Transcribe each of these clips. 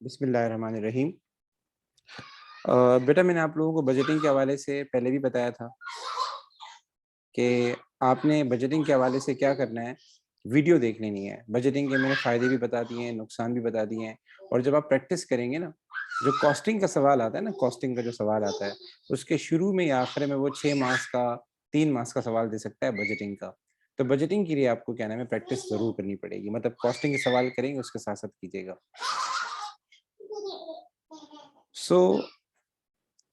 बिस्मिल्लाहिर्रहमानिर्रहीम। बेटा मैंने आप लोगों को बजटिंग के हवाले से पहले भी बताया था कि आपने बजटिंग के हवाले से क्या करना है, वीडियो देख लेनी है। बजटिंग के मैंने फ़ायदे भी बता दिए हैं, नुकसान भी बता दिए हैं। और जब आप प्रैक्टिस करेंगे ना, जो कॉस्टिंग का सवाल आता है ना, कॉस्टिंग का जो सवाल आता है, उसके शुरू में या आखिर में वो 6 मार्क्स का, 3 मार्क्स का सवाल दे सकता है बजटिंग का। तो बजटिंग के लिए आपको क्या नाम है, प्रैक्टिस ज़रूर करनी पड़ेगी। मतलब कॉस्टिंग के सवाल करेंगे, उसके साथ-साथ कीजिएगा। सो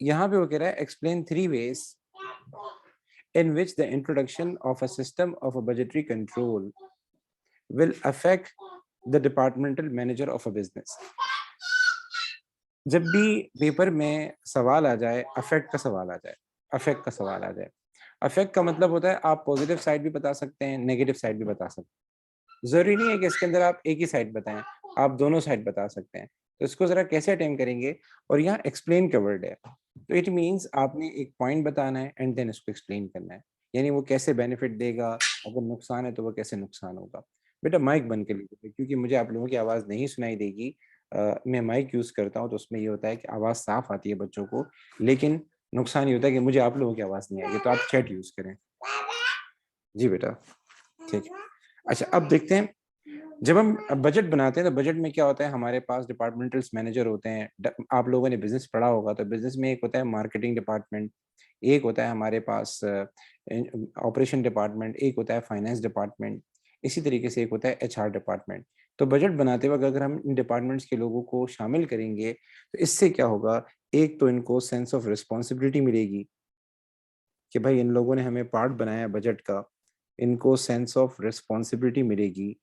यहाँ पे वो कह रहा है, explain 3 ways in which the introduction of a system of a budgetary control will affect the departmental manager of a business. जब भी पेपर में सवाल आ जाए, अफेक्ट का सवाल आ जाए, अफेक्ट का सवाल आ जाए, अफेक्ट का मतलब होता है आप पॉजिटिव साइड भी बता सकते हैं, नेगेटिव साइड भी बता सकते हैं। जरूरी नहीं है कि इसके अंदर आप एक ही साइड बताएं, आप दोनों साइड बता सकते हैं। तो इसको जरा कैसे अटेम्प्ट करेंगे, और यहाँ एक्सप्लेन का वर्ड है, तो इट मीन्स आपने एक पॉइंट बताना है एंड देन इसको एक्सप्लेन करना है। यानी वो कैसे बेनिफिट देगा, अगर नुकसान है तो वो कैसे नुकसान होगा। बेटा माइक बंद कर लीजिए, क्योंकि मुझे आप लोगों की आवाज़ नहीं सुनाई देगी। मैं माइक यूज़ करता हूँ तो उसमें ये होता है कि आवाज़ साफ आती है बच्चों को, लेकिन नुकसान ये होता है कि मुझे आप लोगों की आवाज़ नहीं आएगी। तो आप चैट यूज़ करें। जी बेटा, ठीक है। अच्छा, अब देखते हैं, जब हम बजट बनाते हैं तो बजट में क्या होता है, हमारे पास डिपार्टमेंटल मैनेजर होते हैं। आप लोगों ने बिजनेस पढ़ा होगा, तो बिजनेस में एक होता है मार्केटिंग डिपार्टमेंट, एक होता है हमारे पास ऑपरेशन डिपार्टमेंट, एक होता है फाइनेंस डिपार्टमेंट, इसी तरीके से एक होता है एचआर डिपार्टमेंट। तो बजट बनाते वक्त अगर हम इन डिपार्टमेंट्स के लोगों को शामिल करेंगे तो इससे क्या होगा, एक तो इनको सेंस ऑफ रिस्पॉन्सिबिलिटी मिलेगी कि भाई इन लोगों ने हमें पार्ट बनाया बजट का, इनको सेंस ऑफ रिस्पॉन्सिबिलिटी मिलेगी,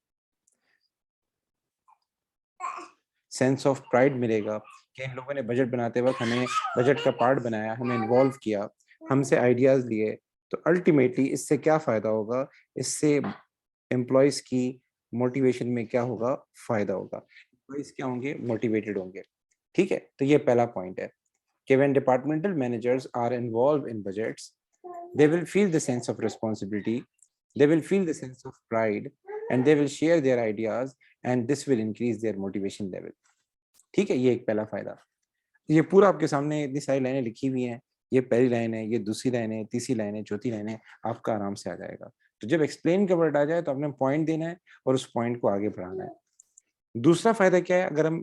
सेंस ऑफ प्राइड मिलेगा कि इन लोगों ने बजट बनाते वक्त हमें बजट का पार्ट बनाया, हमें इन्वॉल्व किया, हमसे आइडियाज़ लिए। तो अल्टीमेटली इससे क्या फ़ायदा होगा, इससे एम्प्लॉइज़ की मोटिवेशन में क्या होगा, फ़ायदा होगा। एम्प्लॉइज़ क्या होंगे, मोटिवेटेड होंगे। ठीक है? तो ये पहला पॉइंट है कि when departmental managers are involve in budgets, they will feel the sense of responsibility, they will feel the sense of pride, and they will share their ideas, and this will increase their motivation level. ठीक है, ये एक पहला फायदा। ये पूरा आपके सामने इतनी सारी लाइनें लिखी हुई हैं, ये पहली लाइन है, ये दूसरी लाइन है, तीसरी लाइन है, चौथी लाइन है, आपका आराम से आ जाएगा। तो जब एक्सप्लेन का वर्ड आ जाए तो आपने पॉइंट देना है और उस पॉइंट को आगे बढ़ाना है। दूसरा फायदा क्या है, अगर हम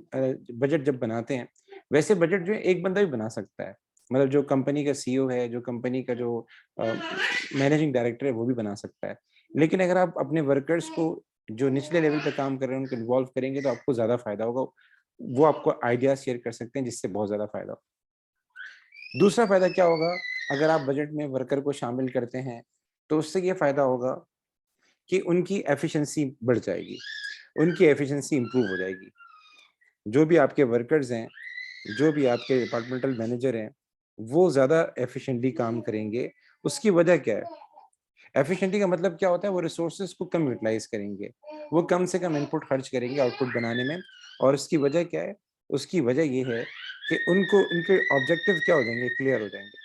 बजट जब बनाते हैं, वैसे बजट जो है एक बंदा भी बना सकता है। मतलब जो कंपनी का सीईओ है, जो कंपनी का जो मैनेजिंग डायरेक्टर है, वो भी बना सकता है। लेकिन अगर आप अपने वर्कर्स को, जो निचले लेवल पे काम कर रहे हैं, उनको इन्वॉल्व करेंगे तो आपको ज़्यादा फायदा होगा। वो आपको आइडियाज़ शेयर कर सकते हैं, जिससे बहुत ज़्यादा फायदा हो। दूसरा फायदा क्या होगा, अगर आप बजट में वर्कर को शामिल करते हैं, तो उससे ये फायदा होगा कि उनकी एफिशिएंसी बढ़ जाएगी, उनकी एफिशिएंसी इंप्रूव हो जाएगी। जो भी आपके वर्कर्स हैं, जो भी आपके डिपार्टमेंटल मैनेजर हैं, वो ज़्यादा एफिशिएंटली काम करेंगे। उसकी वजह क्या है? एफिशिएंटली का मतलब क्या होता है? वो रिसोर्सेज़ को कम यूटिलाइज़ करेंगे। वो कम से कम इनपुट खर्च करेंगे आउटपुट बनाने में। और उसकी वजह क्या है? उसकी वजह ये है कि उनको उनके ऑब्जेक्टिव क्या हो जाएँगे? क्लियर हो जाएँगे।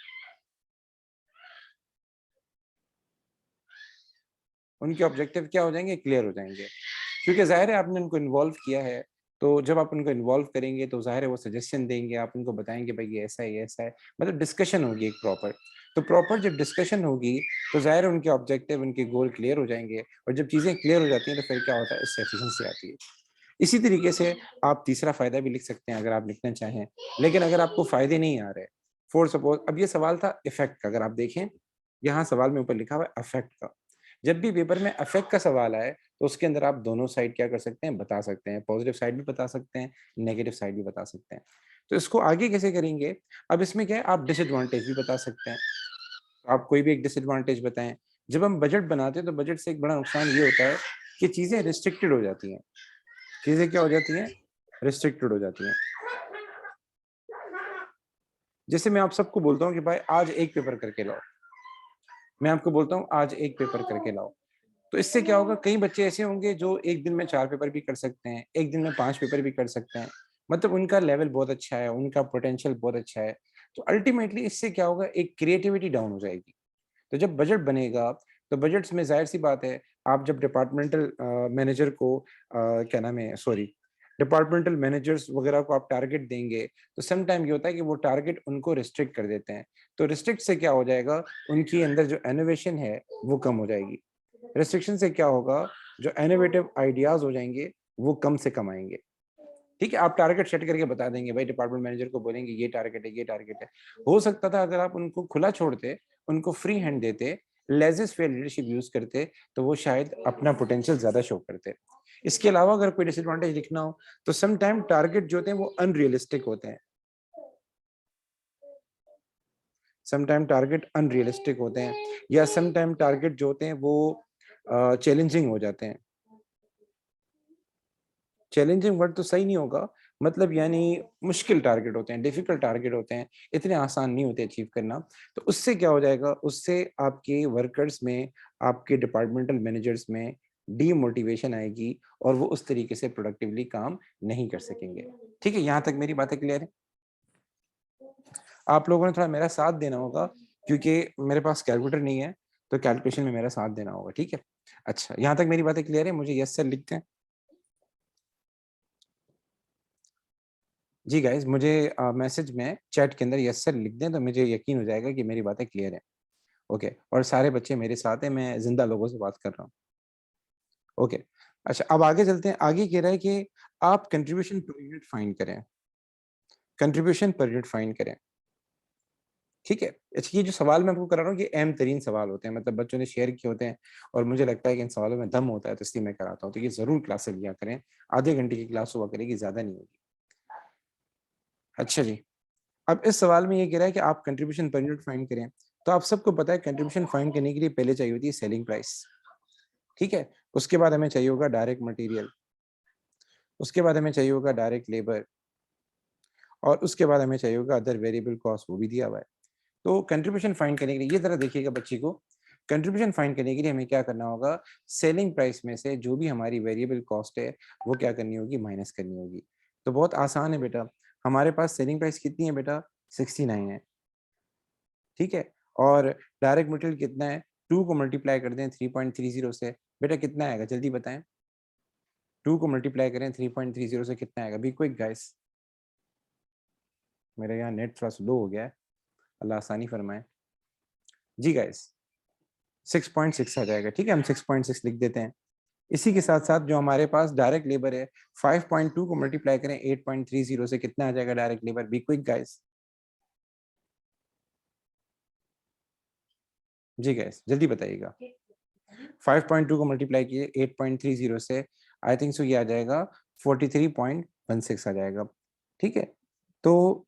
उनके ऑब्जेक्टिव क्या हो जाएँगे? क्लियर हो जाएँगे। क्योंकि ज़ाहिर है आपने उनको इन्वॉल्व किया है, तो जब आप उनको इन्वॉल्व करेंगे तो ज़ाहिर है वो सजेशन देंगे, आप उनको बताएँगे भाई ये ऐसा है, ये ऐसा है। मतलब डिस्कशन होगी एक प्रॉपर। तो प्रॉपर जब डिस्कशन होगी, तो ज़ाहिर है उनके ऑब्जेक्टिव, उनके गोल क्लियर हो जाएँगे, और जब चीज़ें क्लियर हो जाती हैं तो फिर क्या होता है, इससे एफिशिएंसी आती है। इसी तरीके से आप तीसरा फ़ायदा भी लिख सकते हैं अगर आप लिखना चाहें। लेकिन अगर आपको फ़ायदे नहीं आ रहे, फॉर सपोज़ अब ये सवाल था इफ़ेक्ट का, अगर आप देखें, यहाँ सवाल में ऊपर लिखा हुआ है इफ़ेक्ट का। जब भी पेपर में इफ़ेक्ट का सवाल आए, तो उसके अंदर आप दोनों साइड क्या कर सकते हैं, बता सकते हैं। पॉज़िटिव साइड भी बता सकते हैं, नेगेटिव साइड भी बता सकते हैं। तो इसको आगे कैसे करेंगे? अब इसमें क्या है, आप डिसएडवांटेज भी बता सकते हैं। तो आप कोई भी एक डिसएडवांटेज बताएँ। जब हम बजट बनाते हैं, तो बजट से एक बड़ा नुकसान ये होता है कि चीज़ें रिस्ट्रिक्टेड हो जाती हैं। चीज़ें क्या हो जाती हैं? रिस्ट्रिक्टेड हो जाती हैं। जैसे मैं आप सबको बोलता हूँ कि भाई आज एक पेपर करके लाओ। मैं आपको बोलता हूँ आज एक पेपर करके लाओ। तो इससे क्या होगा, कई बच्चे ऐसे होंगे जो एक दिन में 4 पेपर भी कर सकते हैं, एक दिन में 5 पेपर भी कर सकते हैं। मतलब उनका लेवल बहुत अच्छा है, उनका पोटेंशियल बहुत अच्छा है। तो अल्टीमेटली इससे क्या होगा, एक क्रिएटिविटी डाउन हो जाएगी। तो जब बजट बनेगा, तो बजट्स में ज़ाहिर-सी बात है, आप जब डिपार्टमेंटल मैनेजर को क्या नाम है, सॉरी, डिपार्टमेंटल मैनेजर्स वगैरह को आप टारगेट देंगे तो सम टाइम ये होता है कि वो टारगेट उनको रिस्ट्रिक्ट कर देते हैं। तो रिस्ट्रिक्ट से क्या हो जाएगा, उनकी अंदर जो इनोवेशन है वो कम हो जाएगी। रिस्ट्रिक्शन से क्या होगा, जो इनोवेटिव आइडियाज हो जाएंगे वो कम से कम आएंगे। ठीक है, आप टारगेट सेट करके बता देंगे, भाई डिपार्टमेंट मैनेजर को बोलेंगे ये टारगेट है, ये टारगेट है। हो सकता था अगर आप उनको खुला छोड़ते, उनको फ्री हैंड देते, लेजेस फेयर लीडरशिप यूज करते, तो वो शायद अपना पोटेंशियल ज्यादा शो करते। इसके अलावा अगर कोई डिसएडवांटेज लिखना हो तो सम टाइम टारगेट जो होते हैं वो अनरियलिस्टिक होते हैं। सम टाइम टारगेट अनरियलिस्टिक होते हैं, या सम टाइम टारगेट जो होते हैं वो चैलेंजिंग हो जाते हैं। चैलेंजिंग वर्ड तो सही नहीं होगा, मतलब यानी मुश्किल टारगेट होते हैं, डिफिकल्ट टारगेट होते हैं, इतने आसान नहीं होते अचीव करना। तो उससे क्या हो जाएगा, उससे आपके वर्कर्स में, आपके डिपार्टमेंटल मैनेजर्स में डीमोटिवेशन आएगी और वो उस तरीके से प्रोडक्टिवली काम नहीं कर सकेंगे। ठीक है, यहाँ तक मेरी बातें क्लियर है। आप लोगों ने थोड़ा मेरा साथ देना होगा क्योंकि मेरे पास कैलकुलेटर नहीं है, तो कैलकुलेशन में मेरा साथ देना होगा। ठीक है, अच्छा यहाँ तक मेरी बातें क्लियर है, मुझे यस सर लिखते हैं। जी गाइस, मुझे मैसेज में चैट के अंदर यस सर लिख दें तो मुझे यकीन हो जाएगा कि मेरी बातें क्लियर हैं। ओके, और सारे बच्चे मेरे साथ हैं, मैं जिंदा लोगों से बात कर रहा हूँ। ओके, अच्छा अब आगे चलते हैं। आगे कह रहा है कि आप कंट्रीब्यूशन पर यूनिट फाइंड करें, कंट्रीब्यूशन पर यूनिट फाइंड करें। ठीक है, अच्छा ये जो सवाल मैं आपको करा रहा हूँ ये अहम तरीन सवाल होते हैं, मतलब बच्चों ने शेयर किए होते हैं और मुझे लगता है कि इन सवालों में दम होता है, तो इसलिए मैं कराता हूँ। तो ये जरूर क्लास से लिया करें, आधे घंटे की क्लास हुआ करेगी, ज्यादा नहीं होगी। अच्छा जी, अब इस सवाल में ये कह रहा है कि आप कंट्रीब्यूशन पर यूनिट फाइंड करें। तो आप सबको पता है कंट्रीब्यूशन फाइंड करने के लिए पहले चाहिए होती है सेलिंग प्राइस। ठीक है, उसके बाद हमें चाहिए होगा डायरेक्ट मटेरियल, उसके बाद हमें चाहिए होगा डायरेक्ट लेबर, और उसके बाद हमें चाहिए होगा अदर वेरिएबल कॉस्ट, वो भी दिया हुआ है। तो कंट्रीब्यूशन फाइंड करने के लिए ये जरा देखिएगा बच्ची को, कंट्रीब्यूशन फाइंड करने के लिए हमें क्या करना होगा, सेलिंग प्राइस में से जो भी हमारी वेरिएबल कॉस्ट है वो क्या करनी होगी, माइनस करनी होगी। तो बहुत आसान है बेटा, हमारे पास सेलिंग प्राइस कितनी है बेटा, 69 है। ठीक है, और डायरेक्ट मटेरियल कितना है, 2 को मल्टीप्लाई कर दें 3.30 से, बेटा कितना आएगा जल्दी बताएं। 2 को मल्टीप्लाई करें 3.30 से कितना आएगा, बी क्विक गाइस। मेरा यहाँ नेट थोड़ा स्लो हो गया है, अल्लाह आसानी फरमाए। जी गाइस 6.6 आ जाएगा। ठीक है, हम 6.6 लिख देते हैं। इसी के साथ साथ जो हमारे पास डायरेक्ट लेबर है, 5.2 को मल्टीप्लाई करें 8.30 से, कितना आ जाएगा direct labour, be quick guys. जी गाइस जल्दी बताइएगा। 5.2 को मल्टीप्लाई किए 8.30 से, आई थिंक सो ये आ जाएगा 43.16 आ जाएगा। ठीक है, तो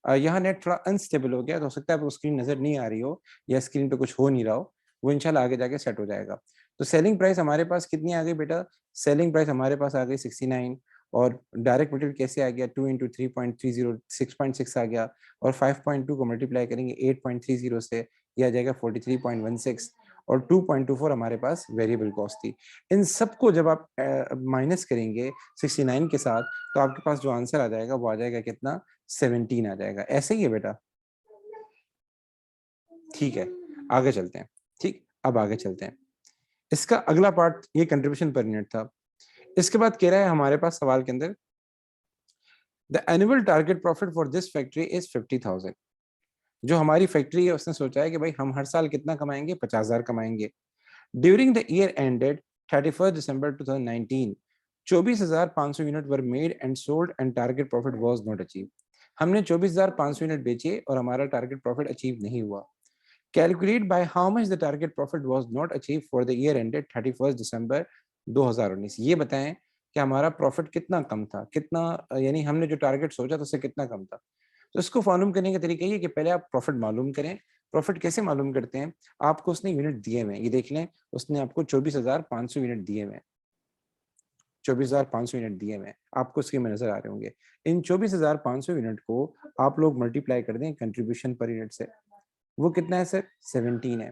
यहाँ नेट थोड़ा अनस्टेबल हो गया, तो हो सकता है आपको स्क्रीन नजर नहीं आ रही हो या स्क्रीन पे कुछ हो नहीं रहा हो, वो इंशाल्लाह आगे जाके सेट हो जाएगा। तो सेलिंग प्राइस हमारे पास कितनी आ गई बेटा, सेलिंग प्राइस हमारे पास आ गई 69, और डायरेक्ट मटेरियल कैसे आ गया, 2 इंटू 3.30 6.6 आ गया, और 5.2 को मल्टीप्लाई करेंगे 8.30 से, यह आ जाएगा 43.16, और 2.24 हमारे पास वेरिएबल कॉस्ट थी। इन सबको जब आप माइनस करेंगे 69 के साथ, तो आपके पास जो आंसर आ जाएगा वो आ जाएगा कितना, 17 आ जाएगा। ऐसे ही है बेटा, ठीक है, आगे चलते हैं। ठीक, अब आगे चलते हैं। इसका अगला पार्ट ये कंट्रीब्यूशन पर यूनिट था। इसके बाद कह रहा है हमारे पास सवाल के अंदर, the annual target profit for this factory is 50,000। जो हमारी फैक्ट्री है उसने सोचा है कि भाई हम हर साल कितना कमाएंगे, 50,000 कमाएंगे। During the year ended 31 December 2019, 24,500 unit were made and sold and target profit was not achieve. हमने 24,500 यूनिट बेचे और हमारा टारगेट प्रॉफिट अचीव नहीं हुआ। Calculate by how much the target profit was not achieve for the year ended 31 दिसंबर 2019। ये बताएं कि हमारा प्रॉफिट कितना कम था, कितना यानी हमने जो टारगेट सोचा था उससे कितना कम था। तो इसको मालूम करने का तरीका ये कि पहले आप प्रॉफिट मालूम करें। प्रॉफिट कैसे मालूम करते हैं, आपको उसने यूनिट दिए हुए हैं, ये देख लें, उसने आपको 24,500 यूनिट दिए हुए हैं, 24,500 यूनिट दिए हुए हैं, आपको स्क्रीन में नजर आ रहे होंगे। इन 24,500 यूनिट को आप लोग मल्टीप्लाई कर दें कंट्रीब्यूशन पर यूनिट से, वो कितना है सर, 17 है।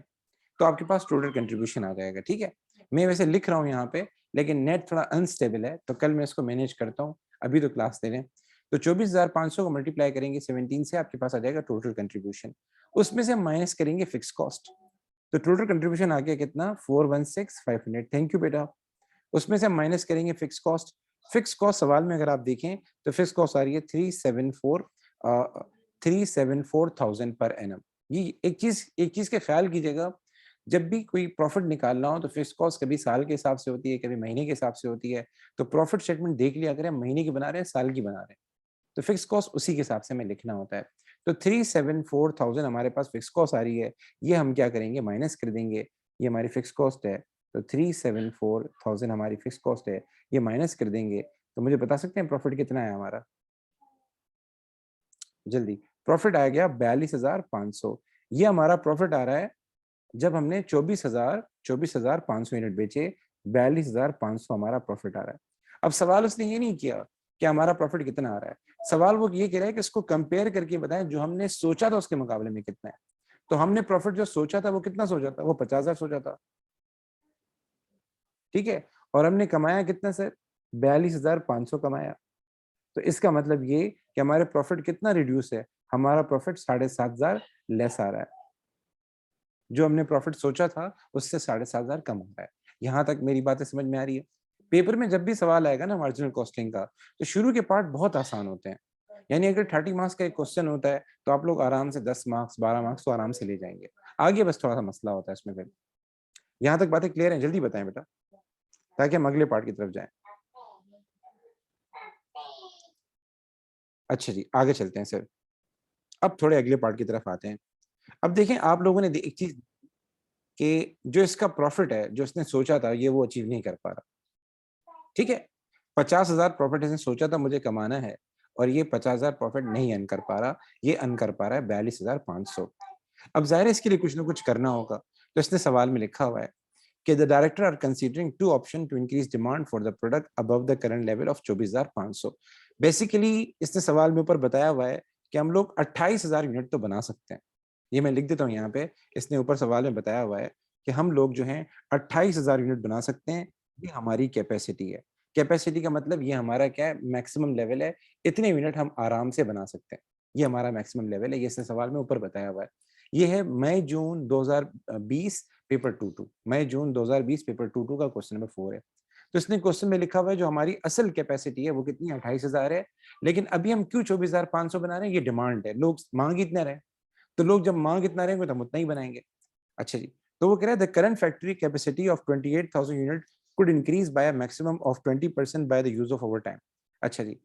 तो आपके पास टोटल कंट्रीब्यूशन आ जाएगा। ठीक है, मैं वैसे लिख रहा हूँ यहाँ पे, लेकिन नेट थोड़ा अनस्टेबल है, तो कल मैं इसको मैनेज करता हूँ, अभी तो क्लास दे रहे हैं। तो 24,500 को मल्टीप्लाई करेंगे 17 से, आपके पास आ जाएगा टोटल कंट्रीब्यूशन। उसमें से हम माइनस करेंगे फिक्स कॉस्ट, तो टोटल कंट्रीब्यूशन आ गया कितना, 416,500। थैंक यू बेटा। उसमें से हम माइनस करेंगे फिक्स कॉस्ट, फिक्स कॉस्ट सवाल में अगर आप देखें तो फिक्स कॉस्ट आ रही है 374,000 पर एनम। ये एक चीज के ख्याल कीजिएगा, जब भी कोई प्रॉफिट निकालना हो तो फिक्स कॉस्ट कभी साल के हिसाब से होती है, कभी महीने के हिसाब से होती है। तो प्रॉफिट स्टेटमेंट देख लिया अगर हम महीने की बना रहे हैं, साल की बना रहे हैं, तो फिक्स कॉस्ट उसी के हिसाब से हमें लिखना होता है। तो 374,000 हमारे पास फिक्स कॉस्ट आ रही है, ये हम क्या करेंगे, माइनस कर देंगे। ये हमारी फिक्स कॉस्ट है, तो 374,000 हमारी फिक्स कॉस्ट है, ये माइनस कर देंगे। तो मुझे बता सकते हैं प्रॉफिट कितना है हमारा? जल्दी। प्रॉफिट आ गया 42,500। ये हमारा प्रॉफिट आ रहा है जब हमने 24,500 यूनिट बेचे, 42,500 हमारा प्रॉफिट आ रहा है। अब सवाल उसने ये नहीं किया कि हमारा प्रॉफिट कितना आ रहा है, सवाल वो ये कह रहा है कि इसको कंपेयर करके बताएं जो हमने सोचा था उसके मुकाबले में कितना है। तो हमने प्रॉफिट जो सोचा था वो कितना सोचा था, वो 50,000 सोचा था, ठीक है। और हमने कमाया कितना सर, 42,500 कमाया। तो इसका मतलब ये कि हमारे प्रॉफिट कितना रिड्यूस है, हमारा प्रॉफिट 7,500 लेस आ रहा है। जो हमने प्रॉफिट सोचा था उससे 7,500 कम हो रहा है। यहां तक मेरी बातें समझ में आ रही है? पेपर में जब भी सवाल आएगा ना मार्जिनल कॉस्टिंग का, तो शुरू के पार्ट बहुत आसान होते हैं। यानी अगर 30 मार्क्स का एक क्वेश्चन होता है तो आप लोग आराम से 10 मार्क्स 12 मार्क्स तो आराम से ले जाएंगे। आगे बस थोड़ा सा मसला होता है इसमें। फिर यहाँ तक बातें क्लियर हैं? जल्दी बताएं बेटा, ताकि हम अगले पार्ट की तरफ जाएं। अच्छा जी, आगे चलते हैं सर। अब थोड़े अगले पार्ट की तरफ आते हैं। अब देखें, आप लोगों ने एक चीज कि जो इसका प्रॉफिट है जो इसने सोचा था ये वो अचीव नहीं कर पा रहा, ठीक है। 50,000 प्रॉफिट इसने सोचा था मुझे कमाना है, और ये 50,000 प्रॉफिट नहीं अर्न कर पा रहा, ये अर्न कर पा रहा है 42,500। अब जाहिर है इसके लिए कुछ ना कुछ करना होगा। तो इसने सवाल में लिखा हुआ है कि the director are considering two option to increase demand for the product above the current level of 24,500। Basically इसने सवाल में ऊपर बताया हुआ है कि हम लोग 28,000 यूनिट तो बना सकते हैं। ये मैं लिख देता हूँ यहाँ पे, इसने ऊपर सवाल में बताया हुआ है कि हम लोग जो हैं 28,000 यूनिट बना सकते हैं। ये हमारी कैपेसिटी है। कैपेसिटी का मतलब ये हमारा क्या है, मैक्सिमम लेवल है। इतने यूनिट हम आराम से बना सकते हैं, ये हमारा मैक्सिमम लेवल है। ये इसने सवाल में ऊपर बताया हुआ है। ये है मई जून 2020 पेपर 22, मई जून 2020 पेपर 22 का क्वेश्चन नंबर 4 है। तो इसने क्वेश्चन में लिखा हुआ है जो हमारी असल कैपेसिटी है वो कितनी, 28,000 है। लेकिन अभी हम क्यों 24,500 बना रहे हैं, ये डिमांड है, लोग मांग इतना रहे। तो लोग जब मांग इतना रहेंगे तो हम उतना ही बनाएंगे। अच्छा जी, तो वो कह रहा है the current factory capacity of 28,000 unit could increase by a maximum of 20% by the use of over time. अच्छा जी,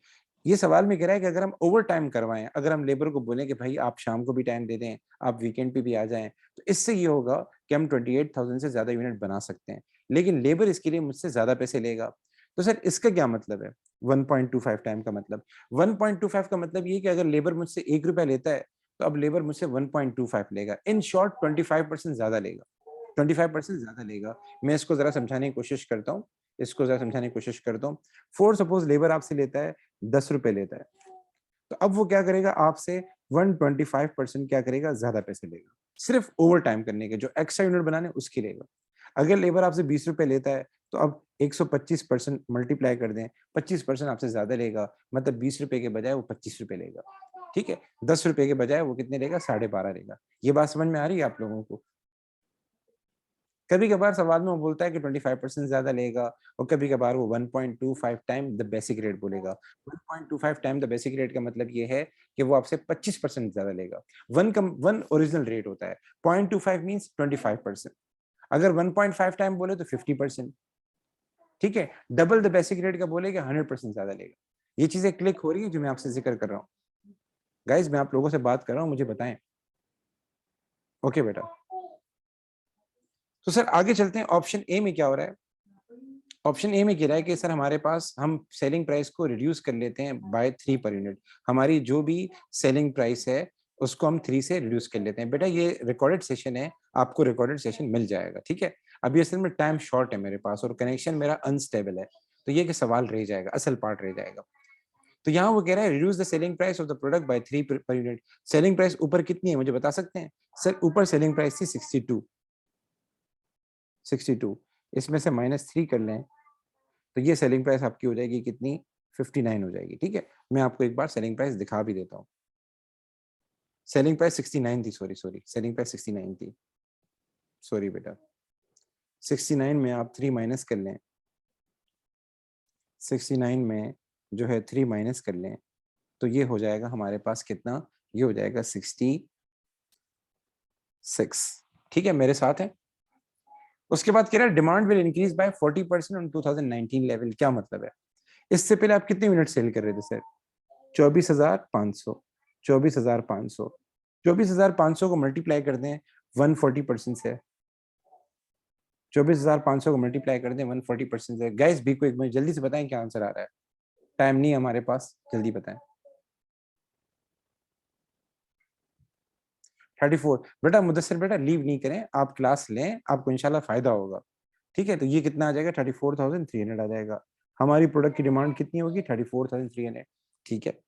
ये सवाल में कह रहा है कि अगर हम ओवर टाइम करवाएं, अगर हम लेबर को बोलें कि भाई आप शाम को भी टाइम दे दें, आप वीकेंड पे भी आ जाएं, तो इससे ये होगा कि हम 28,000 से ज्यादा यूनिट बना सकते हैं। लेकिन लेबर इसके लिए मुझसे ज्यादा पैसे लेगा। तो सर इसका क्या मतलब है 1.25 टाइम का मतलब? 1.25 का मतलब ये कि अगर लेबर मुझसे 1 रुपया लेता है तो अब लेबर मुझसे 1.25 लेगा। इन शॉर्ट 25% ज्यादा लेगा, 25% ज्यादा लेगा। मैं इसको जरा समझाने की कोशिश करता हूँ, इसको जरा समझाने की कोशिश करता हूँ। फॉर सपोज लेबर आपसे लेता है 10 रुपए लेता है, तो अब वो क्या करेगा, आपसे 125% क्या करेगा, ज्यादा पैसे लेगा। सिर्फ ओवर टाइम करने के, जो एक्स्ट्रा यूनिट बनाने उसके लेगा। अगर लेबर आपसे 20 रुपए लेता है तो अब 125% मल्टीप्लाई कर दें, 25% आपसे ज्यादा लेगा। मतलब 20 रुपए के बजाय वो 25 रुपए लेगा, ठीक है। 10 रुपए के बजाय वो कितने लेगा, 12.5 लेगा। ये बात समझ में आ रही है आप लोगों को? कभी कभार सवाल में वो बोलता है कि 25% ज्यादा लेगा, और कभी कभार वो 1.25 टाइम द बेसिक रेट बोलेगा। 1.25 टाइम द बेसिक रेट का मतलब ये है कि वो आपसे 25% ज्यादा लेगा। वन ओरिजिनल रेट होता है, 0.25 मीन्स 25%। अगर 1.5 टाइम बोले तो 50%, ठीक है। डबल द बेसिक रेट का बोलेगा 100% ज्यादा लेगा। ये चीजें क्लिक हो रही है जो मैं आपसे जिक्र कर रहा हूँ? गाइज मैं आप लोगों से बात कर रहा हूँ, मुझे बताएं। ओके बेटा, तो सर आगे चलते हैं। ऑप्शन ए में क्या हो रहा है? ऑप्शन ए में कह रहा है कि सर हमारे पास हम सेलिंग प्राइस को रिड्यूस कर लेते हैं बाय 3 पर यूनिट। हमारी जो भी सेलिंग प्राइस है उसको हम 3 से रिड्यूस कर लेते हैं। बेटा ये रिकॉर्डेड सेशन है, आपको रिकॉर्डेड सेशन मिल जाएगा, ठीक है। अभी असल में टाइम शॉर्ट है मेरे पास और कनेक्शन मेरा अनस्टेबल है, तो ये कि सवाल रह जाएगा, असल पार्ट रह जाएगा। तो यहाँ वो कह रहा है reduce the selling price of the product by 3 per unit. Selling price ऊपर कितनी है मुझे बता सकते हैं? सर ऊपर सेलिंग प्राइस थी 62, इसमें से -3 कर लें तो ये सेलिंग प्राइस आपकी हो जाएगी कितनी, 59 हो जाएगी, ठीक है। मैं आपको एक बार सेलिंग प्राइस दिखा भी देता हूँ। सेलिंग प्राइस 69 थी, सॉरी सॉरी, सेलिंग प्राइस 69 थी, सॉरी बेटा। 69 में आप 3 माइनस कर लें, 69 में जो है 3 माइनस कर लें तो ये हो जाएगा हमारे पास कितना, ये हो जाएगा 66। ठीक है, मेरे साथ है। उसके बाद कह रहा है demand will increase by 40% on 2019 level. क्या मतलब है? इससे पहले आप कितने यूनिट सेल कर रहे थे सर? 24,500। 24,500 24,500 को मल्टीप्लाई कर दें 140% से। 24,500 को मल्टीप्लाई कर दें 140% से। गाइस भी को एक मिनट जल्दी से बताएं क्या आंसर आ रहा है। टाइम नहीं है हमारे पास, जल्दी बताएं। 34। बेटा मुदस्सिर बेटा लीव नहीं करें, आप क्लास लें, आपको इंशाल्लाह फायदा होगा। ठीक है, तो ये कितना आ जाएगा? 34,300 आ जाएगा। हमारी प्रोडक्ट की डिमांड कितनी होगी? 34,300। ठीक है,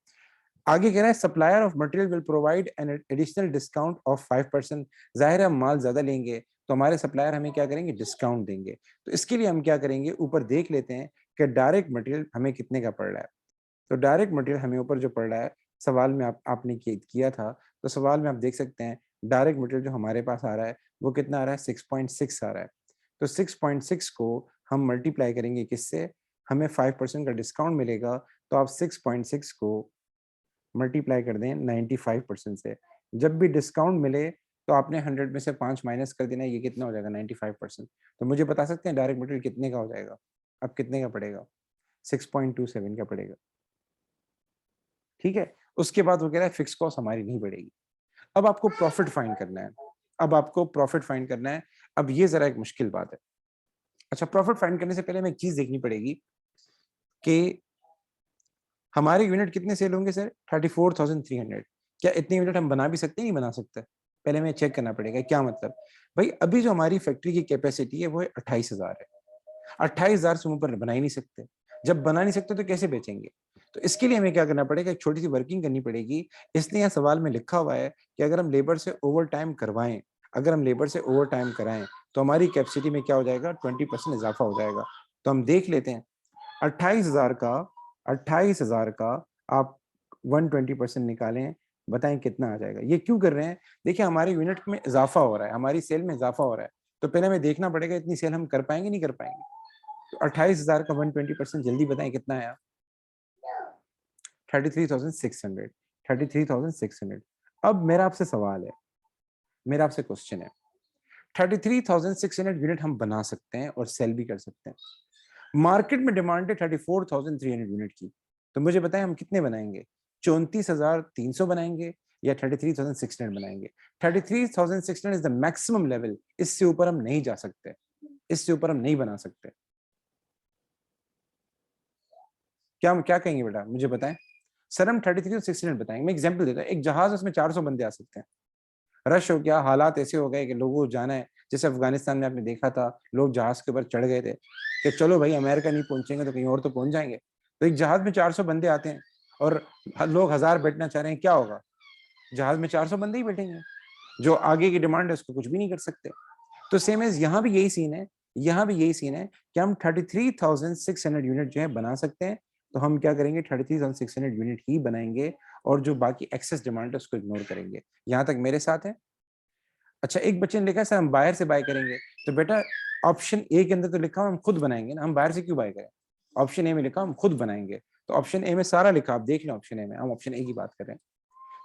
आगे कह रहा है supplier of material will provide an additional discount of 5%। जाहिर है हम माल ज्यादा लेंगे तो हमारे सप्लायर हमें क्या करेंगे? डिस्काउंट देंगे। तो इसके लिए हम क्या करेंगे, ऊपर देख लेते हैं कि डायरेक्ट मटेरियल हमें कितने का पड़ रहा है। तो डायरेक्ट मटेरियल हमें ऊपर जो पड़ रहा है, सवाल में आपने किया था, तो सवाल में आप देख सकते हैं डायरेक्ट मटेरियल जो हमारे पास आ रहा है वो कितना आ रहा है? 6.6 आ रहा है। तो 6.6 को हम मल्टीप्लाई करेंगे किससे? हमें 5% का डिस्काउंट मिलेगा, तो आप 6.6 को मल्टीप्लाई कर दें 95% से। जब भी डिस्काउंट मिले तो आपने 100 में से 5 माइनस कर देना, ये कितना हो जाएगा? 95%। तो मुझे बता सकते हैं डायरेक्ट मटेरियल कितने का हो जाएगा? अब कितने का पड़ेगा? 6.27 का पड़ेगा। ठीक है, उसके बाद वो कह रहा है फिक्स कॉस्ट हमारी नहीं बढ़ेगी। अब आपको प्रॉफिट फाइंड करना है। अब आपको प्रॉफिट फाइंड करना है। अब ये जरा एक मुश्किल बात है। अच्छा, प्रॉफिट फाइंड करने से पहले हमें एक चीज देखनी पड़ेगी कि हमारे यूनिट कितने सेल होंगे सर? 34,300। क्या इतने यूनिट हम बना भी सकते हैं? नहीं बना सकते? पहले हमें चेक करना पड़ेगा। क्या मतलब? भाई अभी जो हमारी फैक्ट्री की कैपेसिटी है वो है 28,000 है। 28,000 से ऊपर बना ही नहीं सकते। जब बना नहीं सकते तो कैसे बेचेंगे? तो इसके लिए हमें क्या करना पड़ेगा? एक छोटी सी वर्किंग करनी पड़ेगी। इसलिए यहाँ सवाल में लिखा हुआ है कि अगर हम लेबर से ओवर टाइम करवाएं, अगर हम लेबर से ओवर टाइम कराएं तो हमारी कैपेसिटी में क्या हो जाएगा? 20% इजाफा हो जाएगा। तो हम देख लेते हैं 28,000 का, 28,000 का आप 120% निकालें, बताएं कितना आ जाएगा? ये क्यों कर रहे हैं? देखिए हमारे यूनिट में इजाफा हो रहा है, हमारी सेल में इजाफा हो रहा है, तो पहले हमें देखना पड़ेगा इतनी सेल हम कर पाएंगे नहीं कर पाएंगे। तो 28,000 का 120%, जल्दी बताएं कितना आया? 33,600। 33,600। अब मेरा आपसे सवाल है, मेरा आपसे क्वेश्चन है, 33,600 यूनिट हम बना सकते हैं और सेल भी कर सकते हैं। मार्केट में डिमांड है 34,300 यूनिट की। तो मुझे बताएं हम कितने बनाएंगे? 34,300 बनाएंगे या 33,600 बनाएंगे? 33,600 इज द मैक्सिमम लेवल। इससे ऊपर हम नहीं जा सकते, इससे ऊपर हम नहीं बना सकते। क्या कहेंगे बेटा, मुझे बताएं। सर हम 33,600 बताएंगे। मैं एग्जांपल देता हूं, एक जहाज उसमें 400 बंदे आ सकते हैं। रश हो गया, हालात ऐसे हो गए कि लोगों को जाना है, जैसे अफगानिस्तान में आपने देखा था, लोग जहाज के ऊपर चढ़ गए थे कि चलो भाई अमेरिका नहीं पहुंचेंगे तो कहीं और तो पहुंच जाएंगे। तो एक जहाज में 400 बंदे आते हैं और लोग 1000 बैठना चाह रहे हैं, क्या होगा? जहाज में 400 बंदे ही बैठेंगे। जो आगे की डिमांड है उसको कुछ भी नहीं कर सकते। तो सेम एज यहाँ भी यही सीन है, यहाँ भी यही सीन है कि हम 33,600 यूनिट जो है बना सकते हैं। तो हम क्या करेंगे? 33,600 यूनिट ही बनाएंगे और जो बाकी एक्सेस डिमांड है उसको इग्नोर करेंगे। यहाँ तक मेरे साथ है? अच्छा, एक बच्चे ने लिखा है सर हम बाहर से बाय करेंगे। तो बेटा ऑप्शन ए के अंदर तो लिखा हम खुद बनाएंगे ना, हम बाहर से क्यों बाय करें? ऑप्शन ए में लिखा हम खुद बनाएंगे। तो ऑप्शन ए में सारा लिखा, आप देख लें ऑप्शन ए में, हम ऑप्शन ए की बात कर रहे हैं।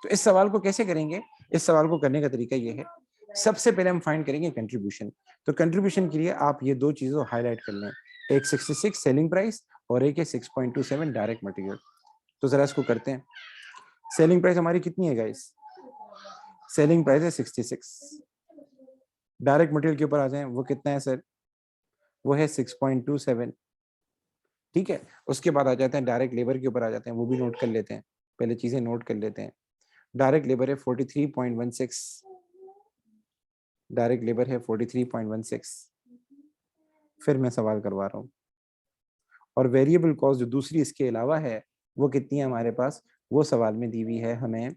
तो इस सवाल को कैसे करेंगे? इस सवाल को करने का तरीका ये है, सबसे पहले हम फाइंड करेंगे कंट्रीब्यूशन। तो कंट्रीब्यूशन के लिए आप ये दो चीजों हाईलाइट कर लें, एक 66 सेलिंग प्राइस और एक है 6.27 डायरेक्ट मटेरियल। तो जरा इसको करते हैं। सेलिंग प्राइस हमारी कितनी है गाइस? सेलिंग प्राइस है 66। डायरेक्ट मटेरियल के ऊपर आ जाएं, वो कितना है सर? वो है 6.27। ठीक है, उसके बाद आ जाते हैं डायरेक्ट लेबर के ऊपर आ जाते हैं, वो भी नोट कर लेते हैं। पहले चीजें नोट कर लेते हैं। डायरेक्ट लेबर है 43.16। डायरेक्ट लेबर है 43.16। फिर मैं सवाल करवा रहा हूँ। और वेरिएबल कॉस्ट जो दूसरी इसके अलावा है वो कितनी है हमारे पास? वो सवाल में दी हुई है हमें,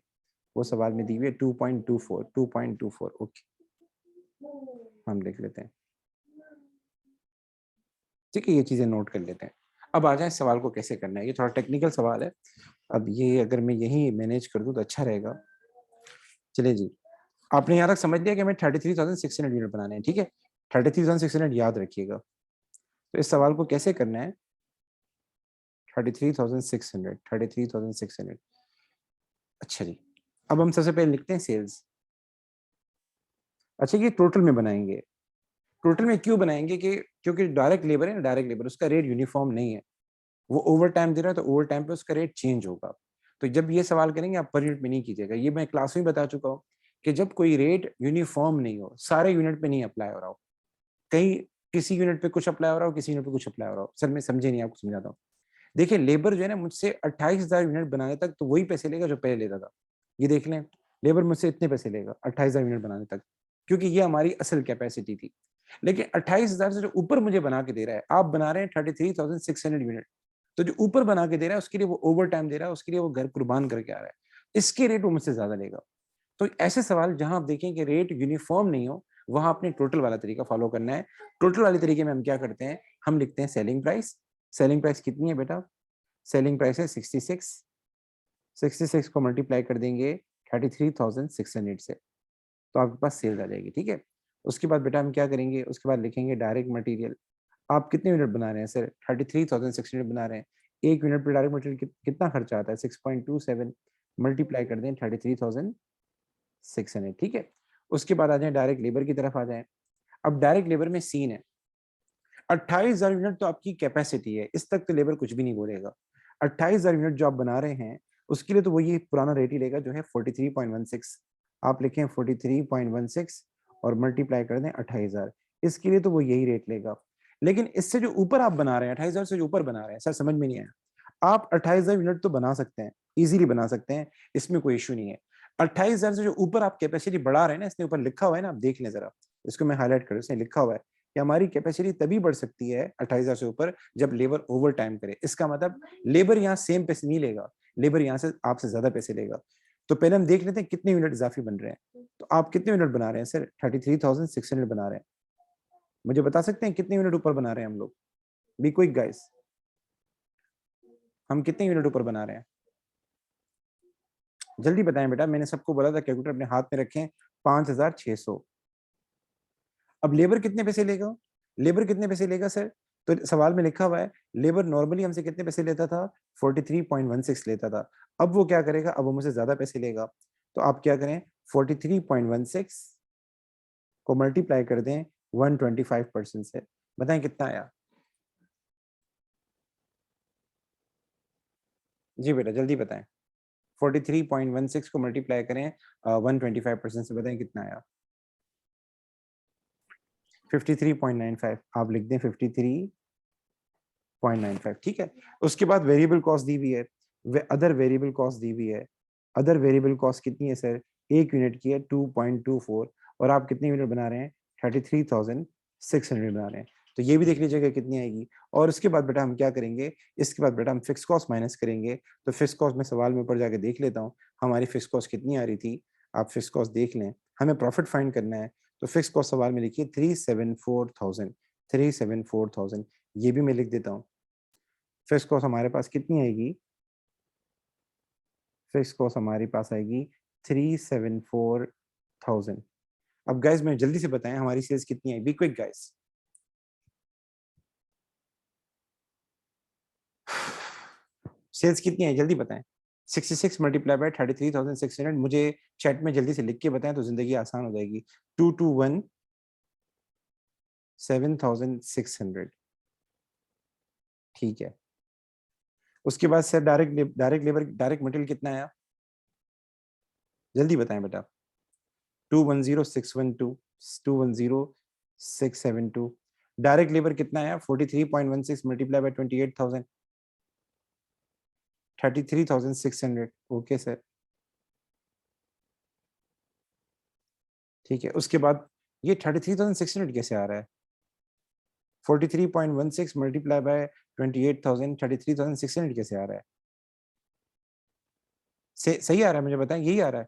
वो सवाल में दी हुई है 2.24। 2.24 ओके, हम लिख लेते हैं। ठीक है, ये चीजें नोट कर लेते हैं। अब आ जाए सवाल को कैसे करना है। ये थोड़ा टेक्निकल सवाल है। अब ये अगर मैं यही मैनेज कर दूं तो अच्छा रहेगा। चलिए जी, आपने यहाँ तक समझ लिया कि हमें 33,600 यूनिट बनाने हैं। ठीक है, 33,600 याद रखिएगा। तो इस सवाल को कैसे करना है, 33,600, 33,600। अच्छा जी, अब हम सबसे पहले लिखते हैं सेल्स। अच्छा, ये टोटल में बनाएंगे। टोटल में क्यों बनाएंगे कि क्योंकि डायरेक्ट लेबर है ना, डायरेक्ट लेबर उसका रेट यूनिफॉर्म नहीं है, वो ओवर टाइम दे रहा है तो ओवर टाइम पे उसका रेट चेंज होगा। तो जब ये सवाल करेंगे आप पर यूनिट में नहीं कीजिएगा, ये मैं क्लास में बता चुका हूँ कि जब कोई रेट यूनिफॉर्म नहीं हो, सारे यूनिट पे नहीं अप्लाई हो रहा हो, कहीं किसी यूनिट पे कुछ अप्लाई हो रहा हो, किसी यूनिट पे कुछ अप्लाई हो रहा हो। सर मैं समझे नहीं, आपको समझाता हूँ। देखिए लेबर जो है ना, मुझसे 28,000 यूनिट बनाने तक तो वही पैसे लेगा जो पहले लेता था। ये देख लें, लेबर मुझसे इतने पैसे लेगा 28,000 यूनिट बनाने तक, क्योंकि ये हमारी असल कैपेसिटी थी। लेकिन 28,000 से जो ऊपर मुझे बना के दे रहा है, आप बना रहे हैं 33,600 यूनिट, तो जो ऊपर बना के दे रहा है उसके लिए वो ओवर टाइम दे रहा है, उसके लिए वो घर कुर्बान करके आ रहा है, इसके रेट वो मुझसे ज्यादा लेगा। तो ऐसे सवाल जहां आप देखें कि रेट यूनिफॉर्म नहीं हो, वहां आपने टोटल वाला तरीका फॉलो करना है। टोटल वाले तरीके में हम क्या करते हैं, हम लिखते हैं सेलिंग प्राइस। सेलिंग प्राइस कितनी है बेटा, सेलिंग प्राइस है 66। 66 को मल्टीप्लाई कर देंगे 33,600 से, तो आपके पास सेल्स आ जाएगी। ठीक है, उसके बाद बेटा हम क्या करेंगे, उसके बाद लिखेंगे डायरेक्ट मटेरियल। आप कितने यूनिट बना रहे हैं सर, 33,600 बना रहे हैं। एक यूनिट पर डायरेक्ट मटेरियल कितना खर्चा आता है, 6.27, मल्टीप्लाई कर दें 33,600। ठीक है, उसके बाद आ जाए डायरेक्ट लेबर की तरफ आ जाए। अब डायरेक्ट लेबर में सीन है, 28,000 यूनिट तो आपकी कैपेसिटी है, इस तक तो लेबर कुछ भी नहीं बोलेगा। 28,000 यूनिट जो आप बना रहे हैं उसके लिए तो वही पुराना रेट ही लेगा जो है 43.16। आप लिखें 43.16 और मल्टीप्लाई कर दें 28,000, इसके लिए तो वो यही रेट लेगा। लेकिन इससे जो ऊपर आप बना रहे हैं, 28,000 से जो ऊपर बना रहे हैं, सर समझ में नहीं आया। आप 28,000 यूनिट तो बना सकते हैं, इजीली बना सकते हैं, इसमें कोई इश्यू नहीं है। 28,000 से जो ऊपर आप कैपेसिटी बढ़ा रहे हैं ना, इसने ऊपर लिखा हुआ है ना, आप देख लें जरा, इसको मैं हाईलाइट करूँ, इसने लिखा हुआ है कि हमारी कैपेसिटी तभी बढ़ सकती है 28,000 से ऊपर जब लेबर ओवर टाइम करे। इसका मतलब लेबर यहाँ सेम पैसे नहीं लेगा, लेबर यहाँ से आपसे ज्यादा पैसे लेगा। तो पहले हम देख लेते हैं कितने यूनिट इजाफी बन रहे हैं। तो आप कितने यूनिट बना रहे हैं सर, 33,600 बना रहे हैं। मुझे बता सकते हैं कितने यूनिट ऊपर बना रहे हैं हम लोग, बी क्विक गाइस, हम कितने यूनिट ऊपर बना रहे हैं, जल्दी बताएं बेटा। मैंने सबको बोला था कैलकुलेटर अपने हाथ में रखें, 5,600। अब लेबर कितने पैसे लेगा, लेबर कितने पैसे लेगा सर, तो सवाल में लिखा हुआ है लेबर नॉर्मली हमसे कितने पैसे लेता था, 43.16 लेता था। अब वो क्या करेगा, अब वो मुझसे ज्यादा पैसे लेगा। तो आप क्या करें, 43.16 को मल्टीप्लाई कर दें 125% से, बताएं कितना आया। जी बेटा जल्दी बताएं, 43.16 को मल्टीप्लाई करें 125% से, बताएं कितना आया। 53.95, आप लिख दें 53.95। ठीक है, उसके बाद वेरिएबल कॉस्ट दी हुई है, अदर वेरिएबल कॉस्ट दी हुई है। अदर वेरिएबल कॉस्ट कितनी है सर, एक यूनिट की है 2.24, और आप कितने यूनिट बना रहे हैं, 33,600 बना रहे हैं। तो ये भी देख लीजिएगा कितनी आएगी। और उसके बाद बेटा हम क्या करेंगे, इसके बाद बेटा हम फिक्स कॉस्ट माइनस करेंगे। तो फिक्स कॉस्ट में सवाल में ऊपर जाके देख लेता हूँ हमारी फिक्स कॉस्ट कितनी आ रही थी, आप फिक्स कॉस्ट देख लें, हमें प्रॉफिट फाइंड करना है। तो फिक्स कॉस्ट सवाल में लिखिए 374,000, 374,000, ये भी मैं लिख देता हूँ। फिक्स कॉस्ट हमारे पास कितनी आएगी, फिक्स कॉस्ट हमारे पास आएगी 374,000। अब गाइस मैं जल्दी से बताएं हमारी सेल्स कितनी आई, बी क्विक गाइस। सेल्स कितनी है जल्दी बताएं, 66 मल्टीप्लाई बाय 33,600, मुझे चैट में जल्दी से लिख के बताएं तो जिंदगी आसान हो जाएगी। 221,7,600। ठीक है, उसके बाद sir direct labour direct material कितना आया, जल्दी बताएं बेटा। 210,612, 210,672। डायरेक्ट लेबर कितना आया, 43.16 मल्टीप्लाई बाय 28,000, 33,600। ओके सर, ठीक है, उसके बाद ये 33,600 कैसे आ रहा है, 43.16 मल्टीप्लाई बाय 28,000, 33,600 कैसे आ रहा है, सही आ रहा है, मुझे बताएं यही आ रहा है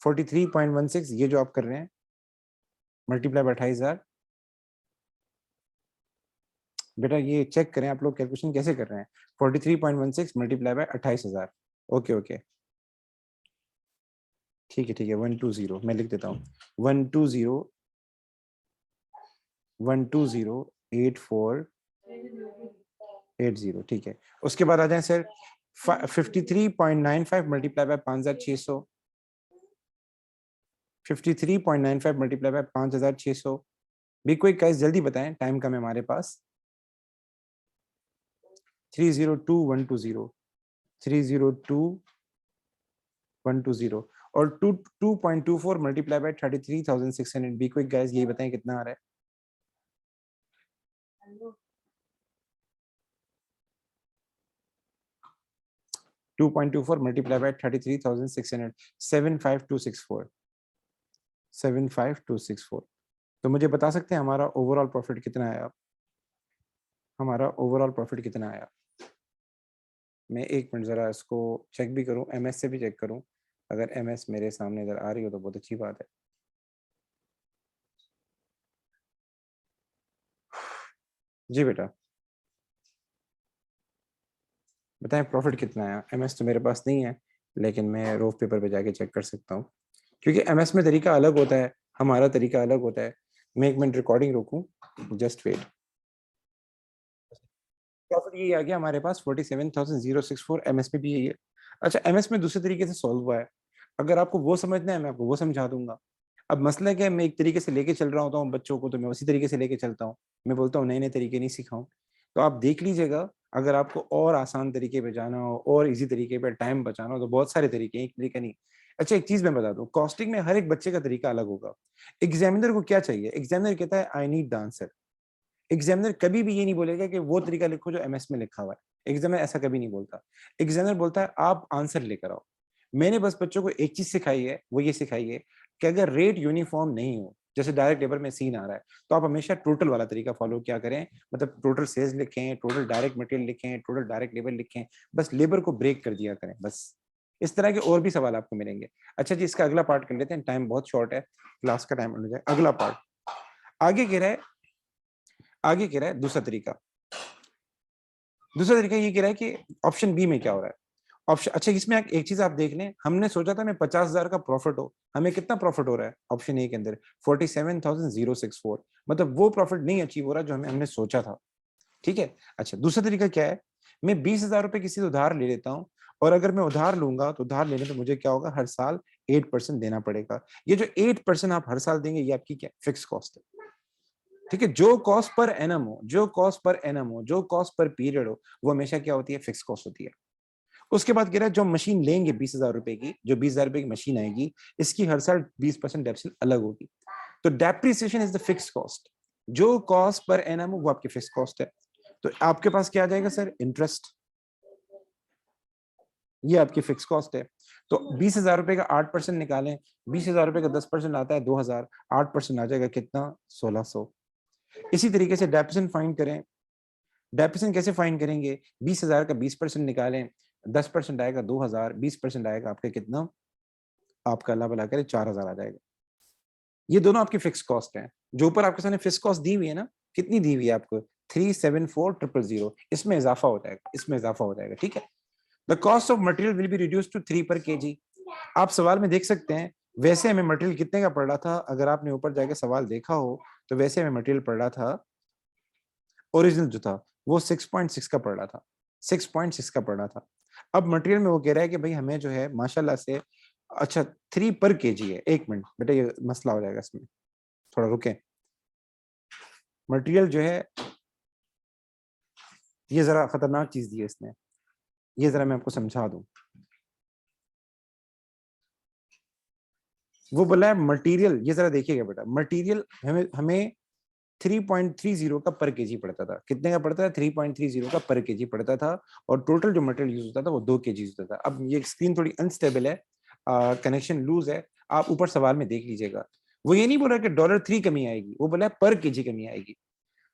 43.16, ये जो आप कर रहे हैं मल्टीप्लाई बाय 28,000। बेटा ये चेक करें आप लोग कैलकुलेशन कैसे कर रहे हैं, 43.16 मल्टीप्लाई बाय 28,000। ओके ओके, ठीक है 120, मैं लिख देता हूँ 120, 120, 84, 80, ठीक है। उसके बाद आ जाए sir 53.95 multiply by 5600, 53.95 multiply by 5600। भी कोई कैस जल्दी बताएं, टाइम कम है हमारे पास। 302120, 302120 और 2.24 मल्टीप्लाई बाय 33,600। भी कोई गैस यही बताएं कितना आ रहा है। 2.24 मल्टीप्लाई बाय 33,600, 75264, 75264। तो मुझे बता सकते हैं हमारा ओवरऑल प्रॉफिट कितना आया? हमारा ओवरऑल प्रॉफिट कितना आया? मैं एक मिनट जरा इसको चेक भी करूं, एमएस से भी चेक करूं। अगर एमएस मेरे सामने इधर आ रही हो तो बहुत अच्छी बात है। जी बेटा बताएं प्रॉफिट कितना आया? एमएस तो मेरे पास नहीं है, लेकिन मैं रोफ पेपर पे जाके चेक कर सकता हूँ, क्योंकि एमएस में तरीका अलग होता है, हमारा तरीका अलग होता है। मैं एक मिनट रिकॉर्डिंग रोकूं, जस्ट वेट। प्रॉफिट ये आ गया हमारे पास 47,064, एमएस में भी यही है। अच्छा, एमएस में दूसरे तरीके से सॉल्व हुआ है, अगर आपको वो समझना है मैं आपको वो समझा दूंगा। अब मसला क्या है, मैं एक तरीके से लेके चल रहा होता हूँ बच्चों को, तो मैं उसी तरीके से लेके चलता हूँ। मैं बोलता हूँ नए नए तरीके नहीं सिखाऊं। तो आप देख लीजिएगा, अगर आपको और आसान तरीके पे जाना हो और इजी तरीके पे टाइम बचाना हो तो बहुत सारे तरीके हैं, एक तरीका नहीं। अच्छा एक चीज मैं बता दूं, कॉस्टिंग में हर एक बच्चे का तरीका अलग होगा। एग्जामिनर को क्या चाहिए? एग्जामिनर कहता है I need the answer. Examiner कभी भी ये नहीं बोलेगा कि वो तरीका लिखो जो एमएस में लिखा हुआ है, एग्जामिनर ऐसा कभी नहीं बोलता। एग्जामिनर बोलता है आप आंसर लेकर आओ। मैंने बस बच्चों को एक चीज सिखाई है, वो ये सिखाई है कि अगर रेट यूनिफॉर्म नहीं हो, जैसे डायरेक्ट लेबर में सीन आ रहा है, तो आप हमेशा टोटल वाला तरीका फॉलो क्या करें, मतलब टोटल सेल्स लिखें, टोटल डायरेक्ट मटेरियल लिखें, टोटल डायरेक्ट लेबर लिखें, बस लेबर को ब्रेक कर दिया करें बस। इस तरह के और भी सवाल आपको मिलेंगे। अच्छा जी, इसका अगला पार्ट कर लेते हैं, टाइम बहुत शॉर्ट है, क्लास का टाइम हो जाए। अगला पार्ट आगे कह रहा है, आगे कह रहा है दूसरा तरीका। दूसरा तरीका ये कह रहा है कि ऑप्शन बी में क्या हो रहा है। ऑप्शन, अच्छा इसमें एक चीज आप देख लें, हमने सोचा था मैं 50,000 का प्रॉफिट हो, हमें कितना प्रॉफिट हो रहा है ऑप्शन ए के अंदर? 47,064। मतलब वो प्रॉफिट नहीं अचीव हो रहा जो हमने सोचा था। ठीक है। अच्छा दूसरा तरीका क्या है, मैं 20,000 रुपए किसी से उधार ले लेता हूँ, और अगर मैं उधार लूंगा तो उधार लेने पे मुझे क्या होगा, हर साल 8% देना पड़ेगा। ये जो 8% आप हर साल देंगे, ये आपकी क्या फिक्स कॉस्ट है। ठीक है, जो कॉस्ट पर एनम हो, जो कॉस्ट पर एनम हो, जो कॉस्ट पर पीरियड हो, वो हमेशा क्या होती है, फिक्स कॉस्ट होती है। उसके बाद कह रहा है जो मशीन लेंगे 20,000 रुपए की, जो 20,000 रुपए की मशीन आएगी, इसकी हर साल 20% डेप्रिसिएशन अलग होगी। तो depreciation is the fix cost. जो कॉस्ट पर एनम हो वो आपकी फिक्स कॉस्ट है। तो आपके पास क्या आ जाएगा सर, इंटरेस्ट, ये आपकी फिक्स कॉस्ट है। तो 20,000 रुपए का 8% निकालें, 20,000 रुपए का 10% आता है 2,000, 8% आ जाएगा कितना, 1,600। इसी तरीके से डेप्रिसिएशन फाइंड करें। डेप्रिसिएशन कैसे फाइंड करेंगे, 20,000 का 20% निकालें, 10% आएगा 2,000, 20% आएगा आपके कितना, आपका अल्लाह भला करे 4,000 आ जाएगा। ये दोनों आपकी फिक्स कॉस्ट हैं। जो ऊपर आपके सामने फिक्स कॉस्ट दी हुई है ना, कितनी दी हुई है आपको, 374,000, इसमें इजाफा हो जाएगा, इसमें इजाफा हो जाएगा। ठीक है। The cost of material will be reduce to 3 per KG. आप सवाल में देख सकते हैं, वैसे हमें मटेरियल कितने का पड़ रहा था, अगर आपने ऊपर जाके सवाल देखा हो तो वैसे हमें मटेरियल पड़ रहा था, ओरिजिनल जो था वो 6.6 का पड़ रहा था, 6.6 का पड़ रहा था। अब मटेरियल में वो कह रहा है कि भाई हमें जो है माशाल्लाह से, अच्छा 3 पर केजी है। एक मिनट बेटा, ये मसला हो जाएगा इसमें, थोड़ा रुके। मटेरियल जो है, ये जरा खतरनाक चीज दी है इसने, ये जरा मैं आपको समझा दूं। वो बोला है मटेरियल, ये जरा देखिएगा बेटा, मटेरियल हमें हमें 3.30 का पर केजी पड़ता था। कितने का पड़ता था, 3.30 का पर केजी पड़ता था। और टोटल जो मटेरियल यूज होता था वो 2 केजी होता था। अब ये स्क्रीन थोड़ी अनस्टेबल है, कनेक्शन लूज है, आप ऊपर सवाल में देख लीजिएगा। वो ये नहीं बोल रहा कि $3 कमी आएगी, वो बोला है पर केजी कमी आएगी।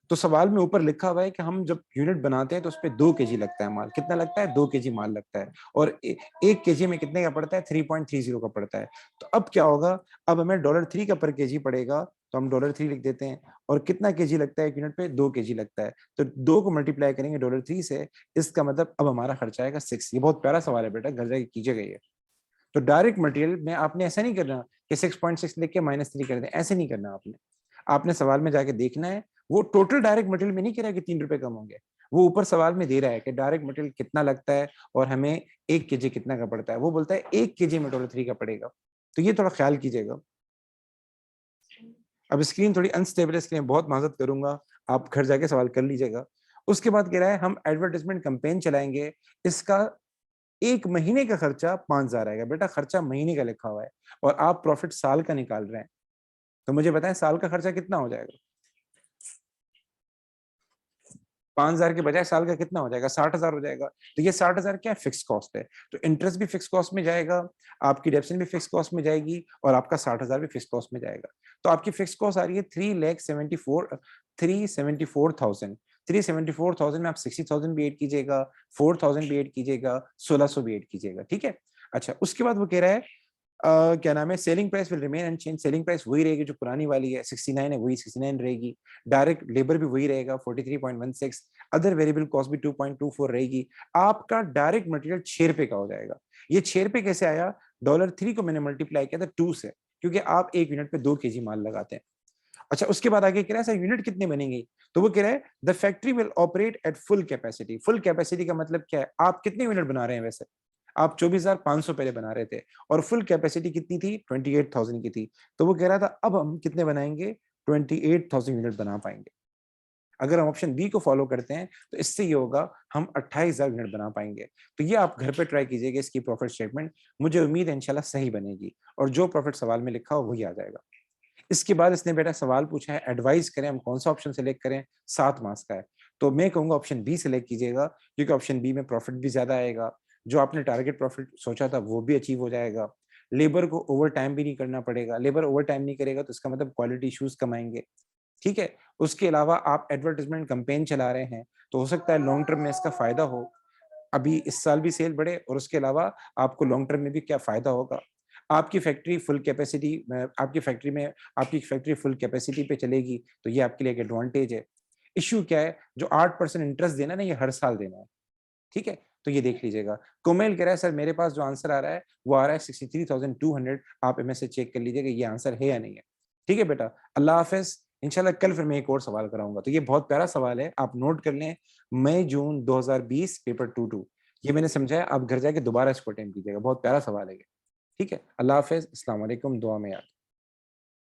तो सवाल में ऊपर लिखा हुआ है कि हम जब यूनिट बनाते हैं तो उस पर 2 केजी लगता है माल। कितना लगता है, 2 केजी माल लगता है। और 1 केजी में कितने का पड़ता है, 3.30 का पड़ता है। तो अब क्या होगा, अब हमें $3 का पर केजी पड़ेगा, तो हम $3 लिख देते हैं। और कितना केजी लगता है एक यूनिट पे, 2 केजी लगता है। तो 2 को मल्टीप्लाई करेंगे $3 से, इसका मतलब अब हमारा खर्चा आएगा 6। ये बहुत प्यारा सवाल है बेटा, घर जाके कीजिएगा ये। तो डायरेक्ट मटेरियल में आपने ऐसा नहीं करना कि 6.6 लिख के -3 कर दें, ऐसे नहीं करना आपने। आपने सवाल में जाके देखना है, वो टोटल डायरेक्ट मटेरियल में नहीं कह रहा कि $3 कम होंगे, वो ऊपर सवाल में दे रहा है कि डायरेक्ट मटेरियल कितना लगता है और हमें 1 केजी कितना का पड़ता है। वो बोलता है 1 केजी मेटोल 3 का पड़ेगा। तो ये थोड़ा ख्याल कीजिएगा। अब स्क्रीन थोड़ी अनस्टेबल है, इसके लिए बहुत माजरत करूंगा, आप घर जाके सवाल कर लीजिएगा। उसके बाद कह रहा है हम एडवर्टाइजमेंट कैंपेन चलाएंगे, इसका 1 महीने का खर्चा 5,000 आएगा। बेटा खर्चा महीने का लिखा हुआ है और आप प्रॉफिट साल का निकाल रहे हैं, तो मुझे बताएं साल का खर्चा कितना हो जाएगा? 5,000 के बजाय साल का कितना हो जाएगा? 60,000 हो जाएगा। तो ये 60,000 क्या है? फिक्स कॉस्ट है। तो इंटरेस्ट भी फिक्स कॉस्ट में जाएगा, आपकी डेप्शन भी फिक्स कॉस्ट में जाएगी और आपका 60,000 भी फिक्स कॉस्ट में जाएगा। तो आपकी फिक्स कॉस्ट आ रही है 374,000। 374,000 में आप 60,000 भी ऐड कीजिएगा, 4,000 भी ऐड कीजिएगा, 1,600 भी ऐड कीजिएगा। ठीक है। अच्छा, उसके बाद वो कह रहा है क्या नाम है, selling price will remain unchange. Selling price वही रहेगी जो पुरानी वाली है, 69 है, वही 69 रहेगी। डायरेक्ट लेबर भी वही रहेगा 43.16। अदर वेरिएबल कॉस्ट भी 2.24 रहेगी। आपका डायरेक्ट मटेरियल 6 रुपए का हो जाएगा। ये 6 रुपए कैसे आया? $3 को मैंने मल्टीप्लाई किया था 2 से, क्योंकि आप 1 यूनिट पे 2 केजी माल लगाते हैं। अच्छा, उसके बाद आगे कह रहा है सर यूनिट कितने बनेंगे? तो वो कह रहा है the factory will operate at full capacity. Full capacity का मतलब क्या है? आप कितने यूनिट बना रहे हैं? वैसे आप 24,500 पहले बना रहे थे और फुल कैपेसिटी कितनी थी? 28,000 की थी। तो वो कह रहा था अब हम कितने बनाएंगे? 28,000 यूनिट बना पाएंगे। अगर हम ऑप्शन बी को फॉलो करते हैं तो इससे ये होगा हम 28,000 यूनिट बना पाएंगे। तो ये आप घर पे ट्राई कीजिएगा इसकी प्रॉफिट स्टेटमेंट, मुझे उम्मीद है इंशाल्लाह सही बनेगी और जो प्रॉफिट सवाल में लिखा हो वही आ जाएगा। इसके बाद इसने बेटा सवाल पूछा है एडवाइस करें हम कौन सा ऑप्शन सेलेक्ट करें, 7 मार्क्स का है। तो मैं कहूंगा ऑप्शन बी सेलेक्ट कीजिएगा, क्योंकि ऑप्शन बी में प्रॉफिट भी ज्यादा आएगा, जो आपने टारगेट प्रॉफिट सोचा था वो भी अचीव हो जाएगा, लेबर को ओवर टाइम भी नहीं करना पड़ेगा। लेबर ओवर टाइम नहीं करेगा तो इसका मतलब क्वालिटी इशूज कम आएंगे। ठीक है। उसके अलावा आप एडवर्टाइजमेंट कैंपेन चला रहे हैं तो हो सकता है लॉन्ग टर्म में इसका फायदा हो, अभी इस साल भी सेल बढ़े और उसके अलावा आपको लॉन्ग टर्म में भी क्या फायदा होगा। आपकी फैक्ट्री फुल कैपेसिटी आपकी फैक्ट्री फुल कैपेसिटी पे चलेगी तो ये आपके लिए एक एडवांटेज है। इश्यू क्या है? जो 8% इंटरेस्ट देना है ना, ये हर साल देना है। ठीक है। तो ये देख लीजिएगा। कोमेल कह रहा है सर मेरे पास जो आंसर आ रहा है वो आ रहा है 63,200। आप इनमें से चेक कर लीजिएगा ये आंसर है या नहीं है। ठीक है बेटा, अल्लाह हाफिज। इंशाल्लाह कल फिर मैं एक और सवाल कराऊंगा। तो ये बहुत प्यारा सवाल है, आप नोट कर लें। मई जून 2020 पेपर 2-2। ये मैंने समझाया, आप घर जाके दोबारा इसको अटेम्प्ट कीजिएगा, बहुत प्यारा सवाल है ये। ठीक है, अल्लाह हाफिज, अस्सलाम वालेकुम, दुआ में याद।